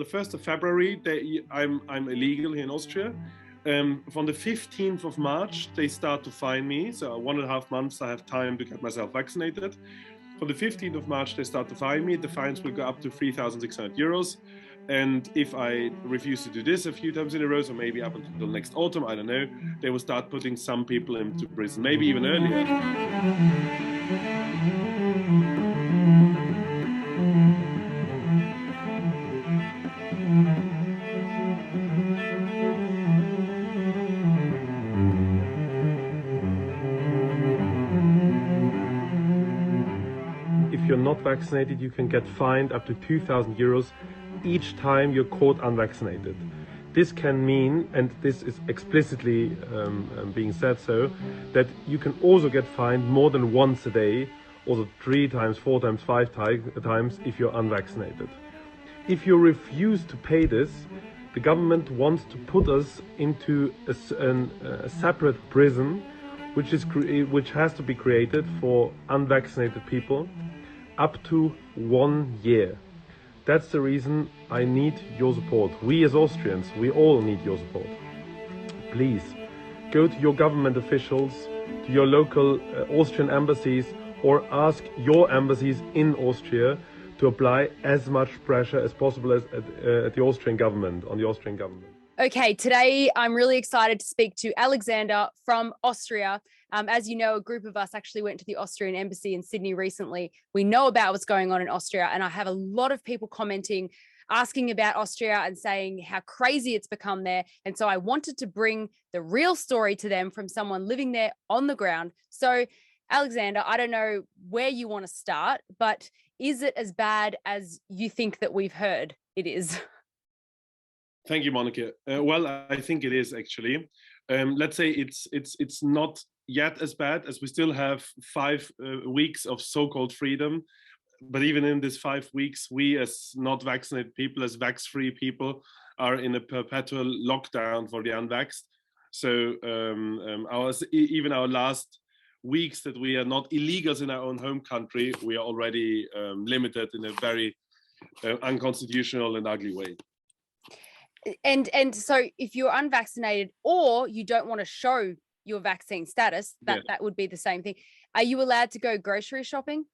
the 1st of February, I'm illegal here in Austria. From the 15th of March, they start to fine me. So 1.5 months, I have time to get myself vaccinated. From the 15th of March, they start to fine me. The fines will go up to 3,600 euros. And if I refuse to do this a few times in a row, so maybe up until next autumn, I don't know, they will start putting some people into prison, maybe even earlier. If you're not vaccinated, you can get fined up to 2,000 euros each time you're caught unvaccinated. This can mean, and this is explicitly being said so, that you can also get fined more than once a day, also 3 times, 4 times, 5 times if you're unvaccinated. If you refuse to pay this, the government wants to put us into a separate prison, which has to be created for unvaccinated people up to 1 year. That's the reason I need your support. We as Austrians, we all need your support. Please, go to your government officials, to your local Austrian embassies, or ask your embassies in Austria to apply as much pressure as possible at the Austrian government, on the Austrian government. Okay, today I'm really excited to speak to Alexander from Austria. As you know, a group of us actually went to the Austrian embassy in Sydney recently. We know about what's going on in Austria, and I have a lot of people commenting, asking about Austria and saying how crazy it's become there. And so I wanted to bring the real story to them from someone living there on the ground. So Alexander, I don't know where you want to start, but is it as bad as you think that we've heard it is? Thank you, Monica. Well, I think it is actually. Let's say it's not yet as bad, as we still have 5 weeks of so-called freedom. But even in these 5 weeks, we as not vaccinated people, as vax-free people, are in a perpetual lockdown for the unvaxxed. So even our last weeks that we are not illegals in our own home country, we are already limited in a very unconstitutional and ugly way. And so if you're unvaccinated or you don't want to show your vaccine status, that would be the same thing. Are you allowed to go grocery shopping?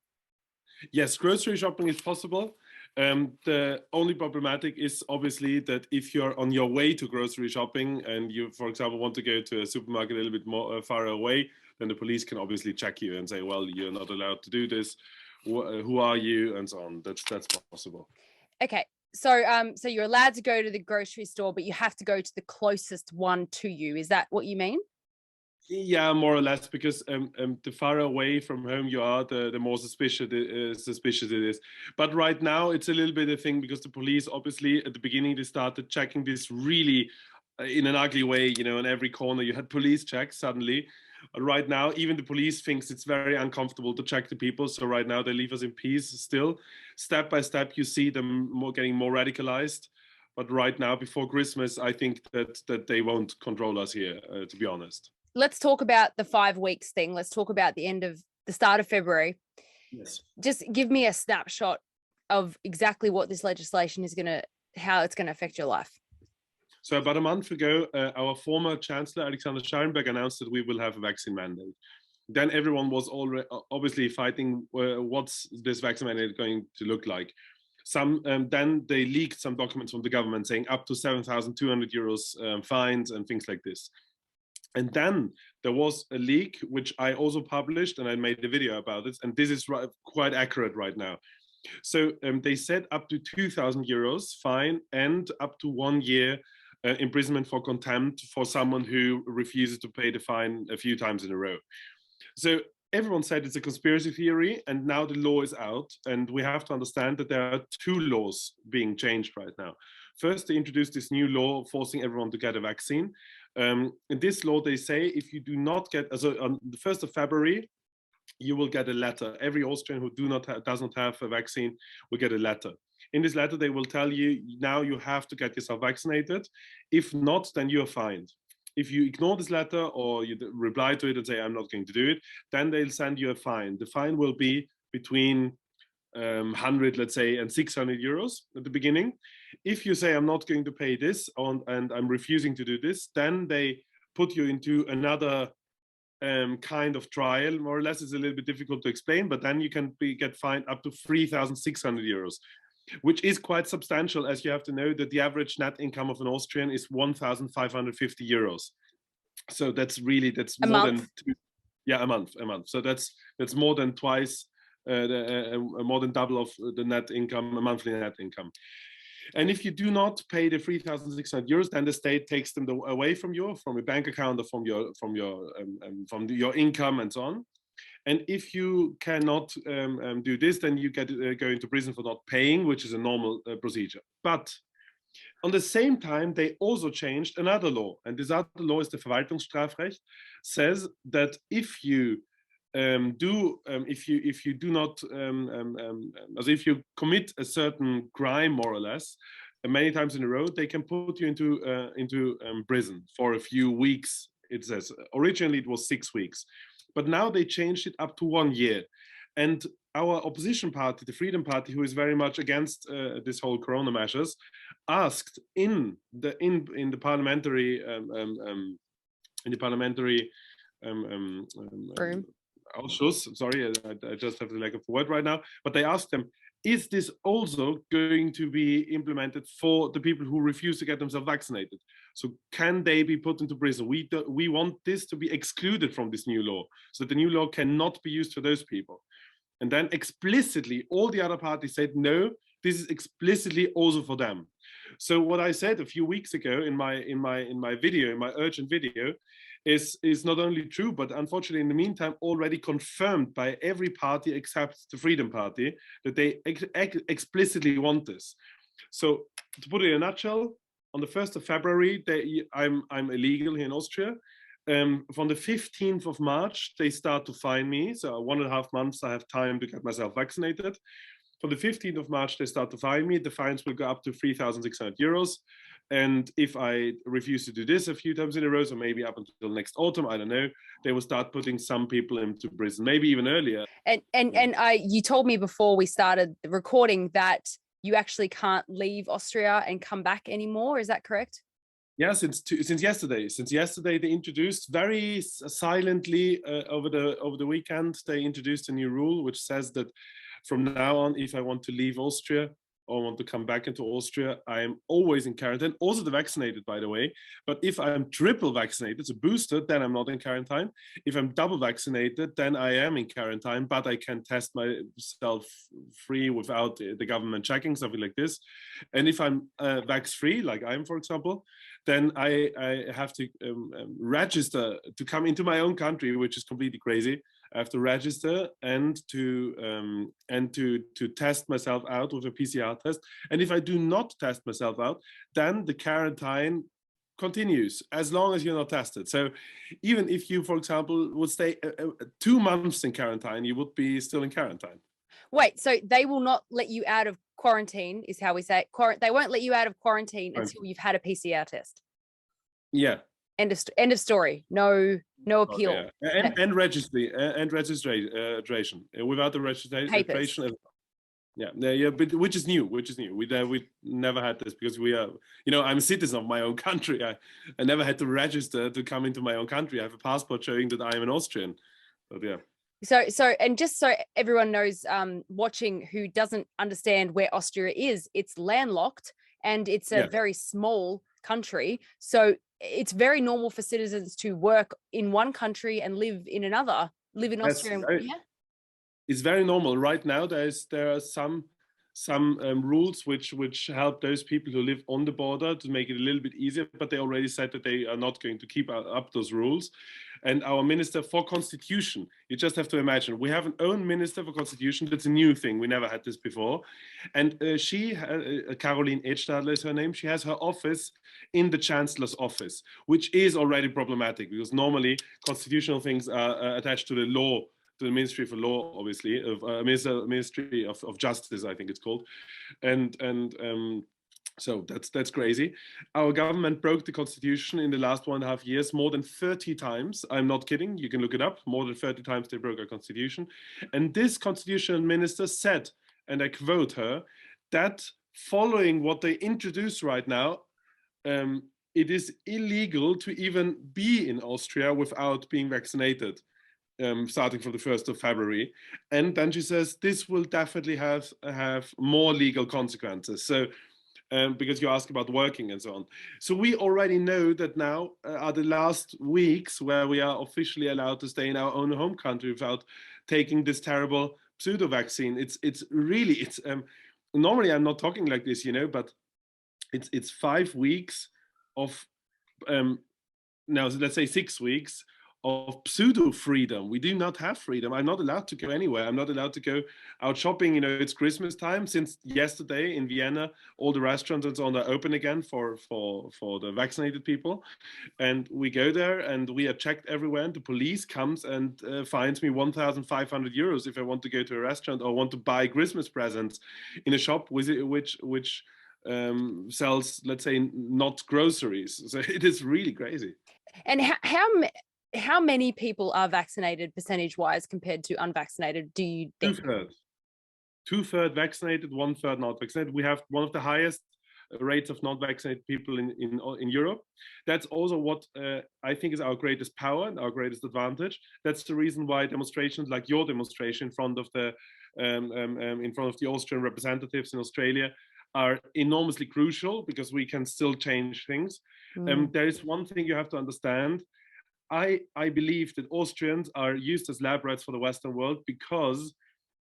Yes, grocery shopping is possible. The only problematic is obviously that if you're on your way to grocery shopping and you, for example, want to go to a supermarket a little bit more far away, then the police can obviously check you and say, well, you're not allowed to do this. Who are you? And so on. That's possible. Okay. So so you're allowed to go to the grocery store, but you have to go to the closest one to you. Is that what you mean? Yeah, more or less, because the farther away from home you are, the more suspicious it is. But right now it's a little bit a thing, because the police, obviously, at the beginning they started checking this really in an ugly way. You know, in every corner you had police checks suddenly. Right now, even the police thinks it's very uncomfortable to check the people. So right now they leave us in peace still. Step by step, you see them getting more radicalized. But right now, before Christmas, I think that they won't control us here, to be honest. Let's talk about the 5 weeks thing. Let's talk about the start of February. Yes. Just give me a snapshot of exactly what this legislation is how it's going to affect your life. So about a month ago, our former Chancellor, Alexander Tschugguel, announced that we will have a vaccine mandate. Then everyone was already obviously fighting what's this vaccine mandate going to look like. Then they leaked some documents from the government saying up to 7,200 euros fines and things like this. And then there was a leak, which I also published, and I made a video about it. And this is quite accurate right now. So they said up to 2,000 euros fine and up to 1 year imprisonment for contempt for someone who refuses to pay the fine a few times in a row. So everyone said it's a conspiracy theory, and now the law is out, and we have to understand that there are 2 laws being changed right now. First, they introduced this new law forcing everyone to get a vaccine. In this law, they say if you do not get, so on the 1st of February, you will get a letter. Every Austrian who does not have a vaccine will get a letter. In this letter, they will tell you, now you have to get yourself vaccinated. If not, then you are fined. If you ignore this letter or you reply to it and say, I'm not going to do it, then they'll send you a fine. The fine will be between 100, let's say, and 600 euros at the beginning. If you say I'm not going to pay this and I'm refusing to do this, then they put you into another kind of trial, more or less. It's a little bit difficult to explain, but then you can get fined up to 3,600 euros, which is quite substantial, as you have to know that the average net income of an Austrian is 1,550 euros. So that's more than a month. So that's more than twice, more than double of the net income, a monthly net income. And if you do not pay the 3,600 euros, then the state takes them away from your bank account or from your income and so on. And if you cannot do this, then you go into prison for not paying, which is a normal procedure. But on the same time, they also changed another law, and this other law is the Verwaltungsstrafrecht, says that if you if you commit a certain crime, more or less, many times in a row, they can put you into prison for a few weeks. It says originally it was 6 weeks, but now they changed it up to 1 year. And our opposition party, the Freedom Party, who is very much against this whole Corona measures, asked in the parliamentary Ausschuss, sorry, I just have the lack of the word right now, but they asked them, is this also going to be implemented for the people who refuse to get themselves vaccinated? So can they be put into prison? We want this to be excluded from this new law, so that the new law cannot be used for those people. And then explicitly, all the other parties said, no, this is explicitly also for them. So what I said a few weeks ago in my urgent video, is not only true, but unfortunately, in the meantime, already confirmed by every party except the Freedom Party, that they explicitly want this. So to put it in a nutshell, on the 1st of February, I'm illegal here in Austria. From the 15th of March, they start to fine me. So 1.5 months, I have time to get myself vaccinated. From the 15th of March, they start to fine me. The fines will go up to 3,600 euros. And if I refuse to do this a few times in a row, so maybe up until next autumn, I don't know, they will start putting some people into prison, maybe even earlier. And you told me before we started the recording that you actually can't leave Austria and come back anymore. Is that correct? Yeah, since yesterday. Since yesterday, they introduced very silently over the weekend. They introduced a new rule which says that from now on, if I want to leave Austria or want to come back into Austria, I am always in quarantine. Also the vaccinated, by the way. But if I'm triple vaccinated, so boosted, then I'm not in quarantine. If I'm double vaccinated, then I am in quarantine, but I can test myself free without the government checking, something like this. And if I'm vax-free, like I am, for example, then I have to register to come into my own country, which is completely crazy. I have to register and to test myself out with a PCR test. And if I do not test myself out, then the quarantine continues as long as you're not tested. So even if you, for example, would stay 2 months in quarantine, you would be still in quarantine. Wait, so they will not let you out of quarantine, is how we say it. They won't let you out of quarantine until you've had a PCR test. Yeah. End of story. No appeal. Yeah. And registration without the registration. Yeah, but which is new. We never had this because we are, I'm a citizen of my own country. I never had to register to come into my own country. I have a passport showing that I am an Austrian. But yeah. So, and just so everyone knows, watching, who doesn't understand where Austria is, it's landlocked and it's a very small country. So it's very normal for citizens to work in one country and live in another, live in Austria. It's very normal. Right now, there are some rules which help those people who live on the border to make it a little bit easier, but they already said that they are not going to keep up those rules. And our Minister for Constitution, you just have to imagine, we have an own Minister for Constitution. That's a new thing. We never had this before. And she, Caroline Edstadler is her name, she has her office in the Chancellor's office, which is already problematic because normally constitutional things are attached to the law, to the Ministry for Law, obviously, of Ministry of Justice, I think it's called. So that's crazy. Our government broke the constitution in the last 1.5 years more than 30 times. I'm not kidding. You can look it up. More than 30 times they broke our constitution. And this constitutional minister said and I quote her, that following what they introduce right now, it is illegal to even be in Austria without being vaccinated, starting from the 1st of February. And then she says this will definitely have more legal consequences. So because you ask about working and so on. So we already know that now are the last weeks where we are officially allowed to stay in our own home country without taking this terrible pseudo vaccine. It's really, normally I'm not talking like this, but it's 5 weeks of now let's say 6 weeks of pseudo freedom. We do not have freedom. I'm not allowed to go anywhere. I'm not allowed to go out shopping. It's Christmas time. Since yesterday in Vienna, all the restaurants and so on are open again for the vaccinated people. And we go there and we are checked everywhere. And the police comes and fines me 1,500 euros if I want to go to a restaurant or want to buy Christmas presents in a shop which sells, let's say, not groceries. So it is really crazy. And how many people are vaccinated percentage-wise compared to unvaccinated, do you think? Two-thirds vaccinated, one-third not vaccinated. We have one of the highest rates of not vaccinated people in Europe. That's also what I think is our greatest power and our greatest advantage. That's the reason why demonstrations like your demonstration in front of the Austrian representatives in Australia are enormously crucial, because we can still change things. There is one thing you have to understand. I believe that Austrians are used as lab rats for the Western world because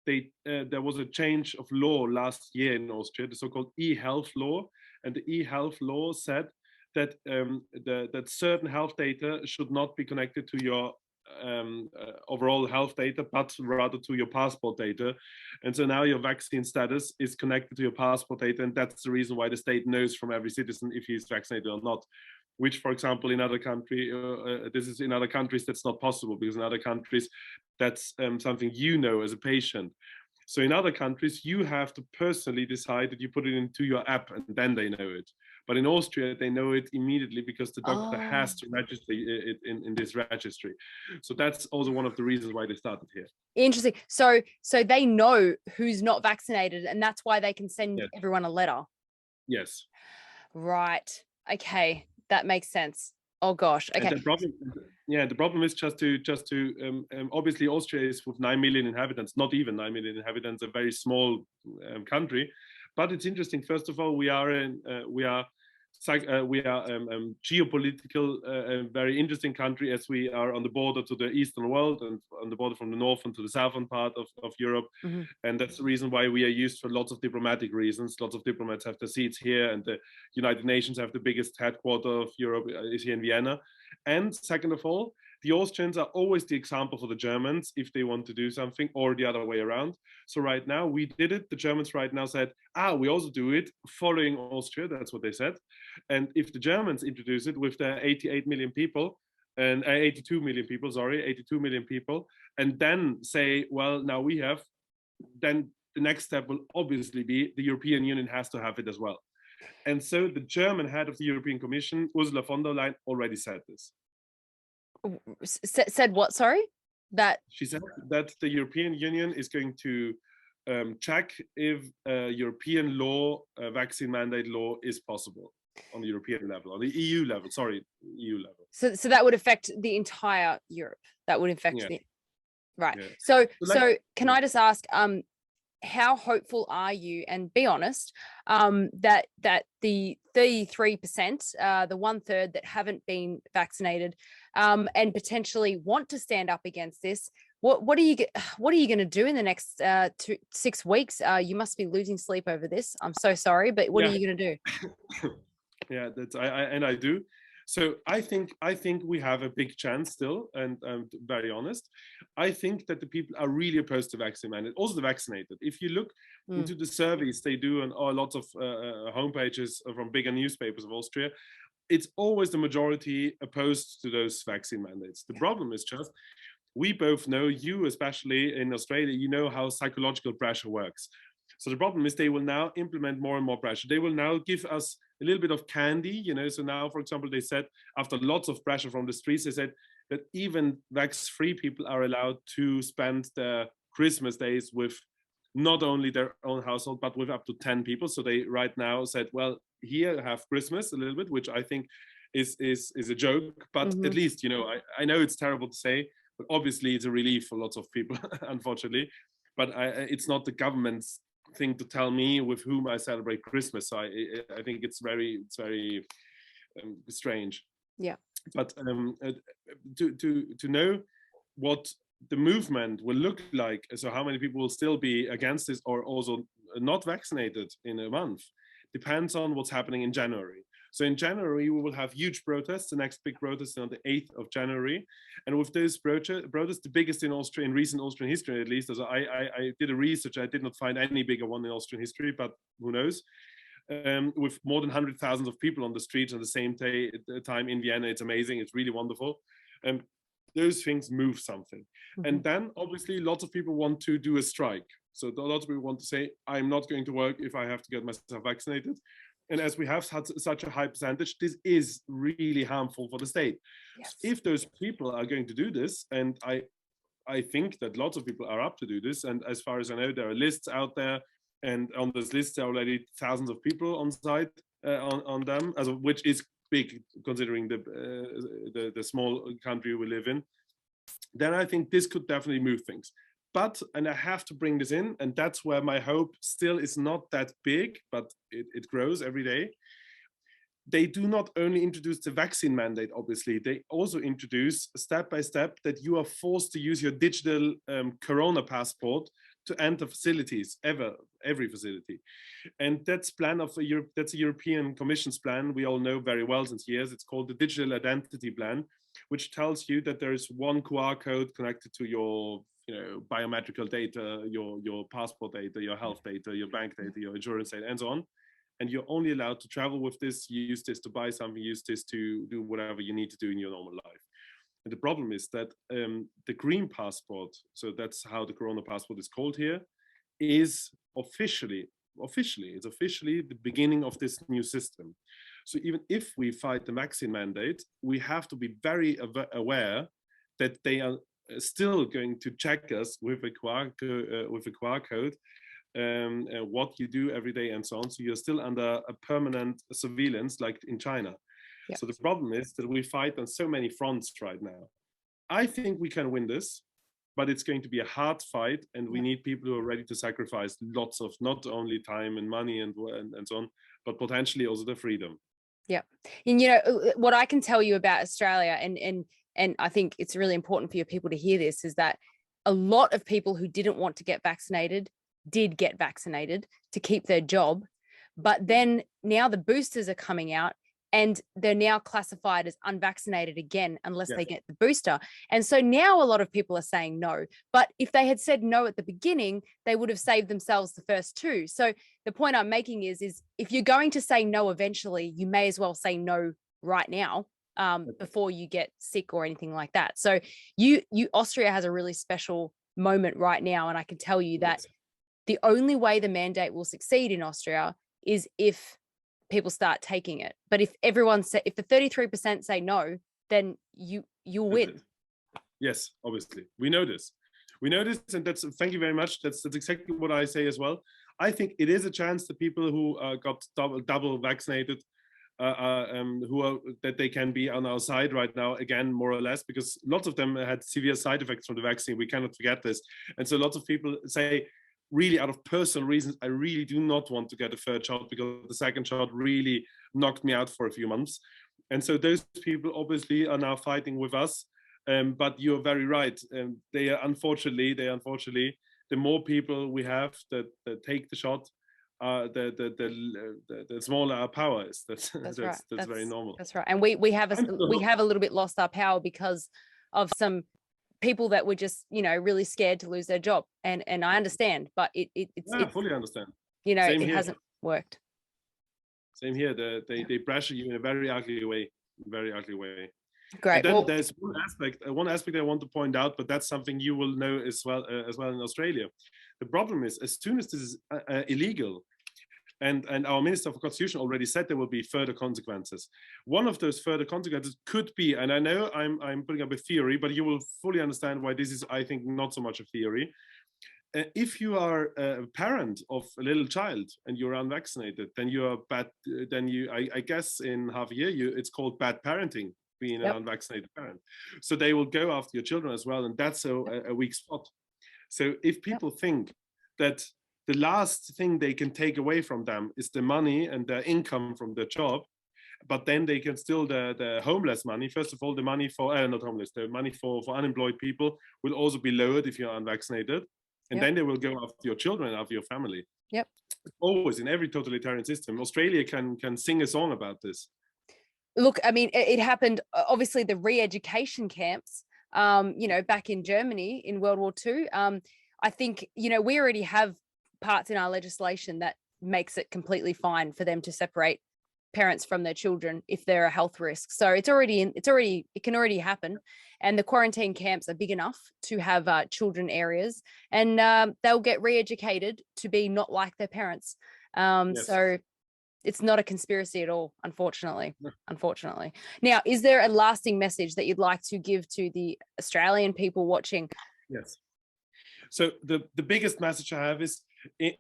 there was a change of law last year in Austria, the so-called e-health law, and the e-health law said that that certain health data should not be connected to your overall health data, but rather to your passport data. And so now your vaccine status is connected to your passport data, and that's the reason why the state knows from every citizen if he's vaccinated or not. Which, for example, in other countries, in other countries that's not possible, because in other countries that's something as a patient. So in other countries, you have to personally decide that you put it into your app, and then they know it. But in Austria, they know it immediately because the doctor has to register it in this registry. So that's also one of the reasons why they started here. Interesting. So they know who's not vaccinated, and that's why they can send everyone a letter. Yes. Right. Okay. That makes sense. Oh gosh. Okay. And the problem is just to obviously Austria is with 9 million inhabitants, not even 9 million inhabitants, a very small country. But it's interesting. First of all, we are geopolitical, a very interesting country, as we are on the border to the eastern world and on the border from the northern to the southern part of Europe. Mm-hmm. And that's the reason why we are used for lots of diplomatic reasons. Lots of diplomats have their seats here, and the United Nations have the biggest headquarters of Europe is here in Vienna. And second of all, the Austrians are always the example for the Germans if they want to do something, or the other way around. So right now we did it. The Germans right now said, we also do it following Austria. That's what they said. And if the Germans introduce it with their 88 million people, and 82 million people, and then say, well, now we have, then the next step will obviously be the European Union has to have it as well. And so the German head of the European Commission, Ursula von der Leyen, already said this. Said what? Sorry? That she said that the European Union is going to check if European law, vaccine mandate law, is possible on the European level, on the EU level. EU level. So that would affect the entire Europe. That would affect the right. Yeah. So can I just ask, how hopeful are you, and be honest, that the 33%, the 1/3 that haven't been vaccinated, and potentially want to stand up against this, what are you going to do in the next 6 weeks? You must be losing sleep over this. I'm so sorry, but what are you going to do? Yeah, I do. So I think we have a big chance still, and I'm very honest. I think that the people are really opposed to vaccine mandate, also the vaccinated. If you look into the surveys they do on lots of homepages from bigger newspapers of Austria, it's always the majority opposed to those vaccine mandates. The problem is just, we both know, you especially in Australia, you know how psychological pressure works. So the problem is they will now implement more and more pressure. They will now give us a little bit of candy, So now, for example, they said, after lots of pressure from the streets, they said that even vax-free people are allowed to spend their Christmas days with not only their own household, but with up to 10 people. So they right now said, well, here have Christmas a little bit, which I think is a joke, but at least, you know, I know it's terrible to say, but obviously it's a relief for lots of people, unfortunately. But it's not the government's thing to tell me with whom I celebrate Christmas. So I think it's very strange. Yeah. But to know what the movement will look like, so how many people will still be against this or also not vaccinated in a month, depends on what's happening in January. So in January, we will have huge protests. The next big protest on the 8th of January. And with those protests, the biggest in Austria, in recent Austrian history at least, as I did a research, I did not find any bigger one in Austrian history, but who knows? With more than 100,000 of people on the streets on the same time in Vienna. It's amazing. It's really wonderful. Those things move something. And then obviously lots of people want to do a strike. So lots of people want to say, I'm not going to work if I have to get myself vaccinated. And as we have such a high percentage, this is really harmful for the state. Yes. If those people are going to do this, and I think that lots of people are up to do this, and as far as I know, there are lists out there, and on those lists there are already thousands of people on site on them, which is big considering the small country we live in. Then I think this could definitely move things. But, and I have to bring this in, and that's where my hope still is not that big, but it grows every day. They do not only introduce the vaccine mandate, obviously, they also introduce step by step that you are forced to use your digital Corona passport to enter facilities, every facility. And that's that's a European Commission's plan. We all know very well since years. It's called the Digital Identity Plan, which tells you that there is one QR code connected to your biometrical data, your passport data, your health data, your bank data, your insurance data, and so on. And you're only allowed to travel with this, use this to buy something, use this to do whatever you need to do in your normal life. And the problem is that the green passport, so that's how the Corona passport is called here, is officially the beginning of this new system. So even if we fight the vaccine mandate, we have to be very aware that they are still going to check us with a QR code, what you do every day and so on. So you're still under a permanent surveillance like in China. Yep. So the problem is that we fight on so many fronts right now. I think we can win this, but it's going to be a hard fight, and we need people who are ready to sacrifice lots of not only time and money and so on, but potentially also the freedom. Yeah. And what I can tell you about Australia, and I think it's really important for your people to hear this, is that a lot of people who didn't want to get vaccinated did get vaccinated to keep their job. But then now the boosters are coming out, and they're now classified as unvaccinated again, unless they get the booster. And so now a lot of people are saying no. But if they had said no at the beginning, they would have saved themselves the first two. So the point I'm making is if you're going to say no eventually, you may as well say no right now, before you get sick or anything like that. So Austria has a really special moment right now. And I can tell you that the only way the mandate will succeed in Austria is if people start taking it. But if the 33% say no, then you'll win. Yes, obviously. We know this. And thank you very much. That's exactly what I say as well. I think it is a chance that people who got double vaccinated, that they can be on our side right now again, more or less, because lots of them had severe side effects from the vaccine. We cannot forget this. And so lots of people say, really out of personal reasons, I really do not want to get a third shot because the second shot really knocked me out for a few months. And so those people obviously are now fighting with us. But you're very right. They unfortunately, the more people we have that take the shot, the smaller our power is. That's very normal. That's right. And we have a little bit lost our power because of some people that were just really scared to lose their job, and I understand, but it's fully understand. It hasn't worked. Same here. They pressure you in a very ugly way. Great. And then there's one aspect I want to point out, but that's something you will know as well in Australia. The problem is, as soon as this is illegal, and our Minister for Constitution already said there will be further consequences. One of those further consequences could be, and I know I'm putting up a theory, but you will fully understand why this is, I think, not so much a theory. if you are a parent of a little child and you're unvaccinated, then you are bad. Then I guess in half a year, it's called bad parenting, being an unvaccinated parent. So they will go after your children as well, and that's a weak spot. So if people think that the last thing they can take away from them is the money and the income from the job, but then they can still the homeless money. First of all, the money for not homeless, the money for unemployed people will also be lowered if you're unvaccinated, and then they will go after your children, after your family. Yep. Always in every totalitarian system. Australia can sing a song about this. Look, I mean, it happened. Obviously, the re-education camps. Back in Germany in World War II. I think we already have parts in our legislation that makes it completely fine for them to separate parents from their children if they're a health risk. So it can already happen, and the quarantine camps are big enough to have children areas, and they'll get re-educated to be not like their parents. So it's not a conspiracy at all, unfortunately. Now, is there a lasting message that you'd like to give to the Australian people watching? Yes. So the biggest message I have is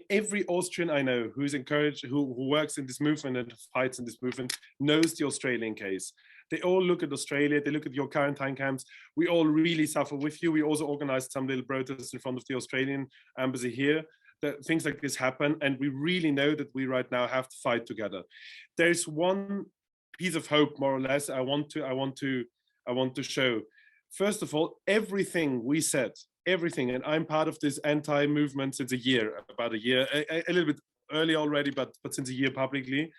every Austrian I know who's encouraged, who works in this movement and fights in this movement, knows the Australian case. They all look at Australia, they look at your quarantine camps. We all really suffer with you. We also organized some little protests in front of the Australian embassy here. That things like this happen, and we really know that we right now have to fight together. There's one piece of hope, more or less, I want to show. First of all, everything we said, everything, and I'm part of this anti-movement since about a year, a little bit early already, but since a year publicly,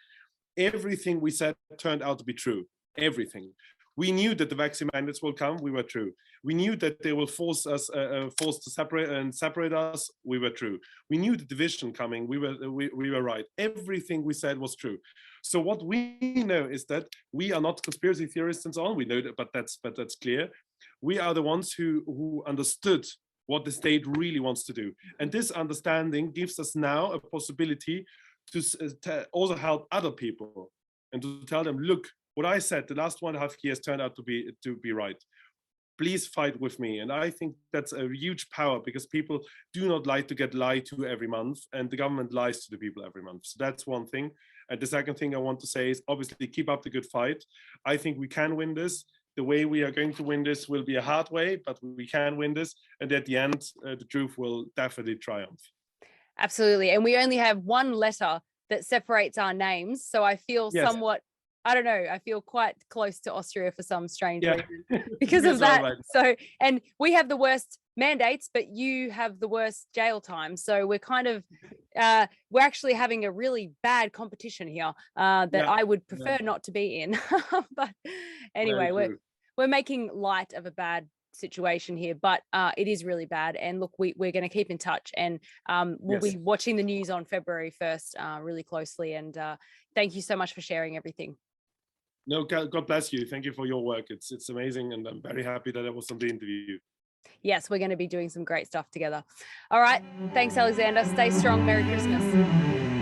everything we said turned out to be true. Everything. We knew that the vaccine mandates will come. We were true. We knew that they will force to separate us. We were true. We knew the division coming. We were right. Everything we said was true. So what we know is that we are not conspiracy theorists and so on. We know that, but that's clear. We are the ones who understood what the state really wants to do, and this understanding gives us now a possibility to also help other people and to tell them, look, what I said the last 1.5 years turned out to be right. Please fight with me. And I think that's a huge power, because people do not like to get lied to every month, and the government lies to the people every month. So that's one thing. And the second thing I want to say is, obviously, keep up the good fight. I think we can win this. The way we are going to win this will be a hard way, but we can win this. And at the end, the truth will definitely triumph. Absolutely. And we only have one letter that separates our names. So I feel somewhat, I don't know, I feel quite close to Austria for some strange reason because of that. Right. So, and we have the worst mandates, but you have the worst jail time. So we're kind of, we're actually having a really bad competition here that I would prefer not to be in. But anyway, we're making light of a bad situation here, but it is really bad. And look, we're going to keep in touch, and we'll be watching the news on February 1st really closely. And thank you so much for sharing everything. No, God bless you. Thank you for your work. It's amazing, and I'm very happy that I was on the interview. Yes, we're going to be doing some great stuff together. All right. Thanks, Alexander. Stay strong. Merry Christmas.